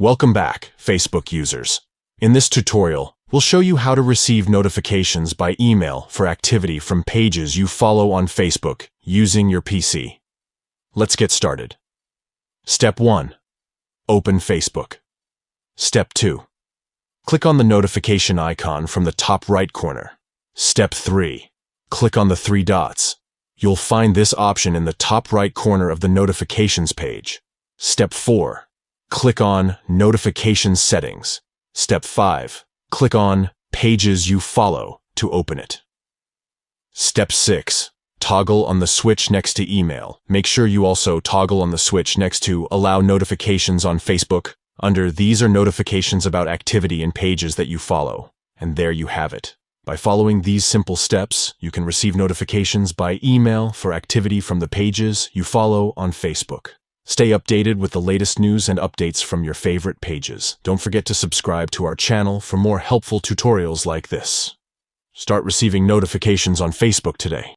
Welcome back, Facebook users. In this tutorial, we'll show you how to receive notifications by email for activity from pages you follow on Facebook using your PC. Let's get started. Step 1. Open Facebook. Step 2. Click on the notification icon from the top right corner. Step 3. Click on the three dots. You'll find this option in the top right corner of the notifications page. Step 4. Click on Notification Settings. Step 5. Click on Pages You Follow to open it. Step 6. Toggle on the switch next to Email. Make sure you also toggle on the switch next to Allow Notifications on Facebook. Under These are notifications about activity in pages that you follow. And there you have it. By following these simple steps, you can receive notifications by email for activity from the pages you follow on Facebook. Stay updated with the latest news and updates from your favorite pages. Don't forget to subscribe to our channel for more helpful tutorials like this. Start receiving notifications on Facebook today.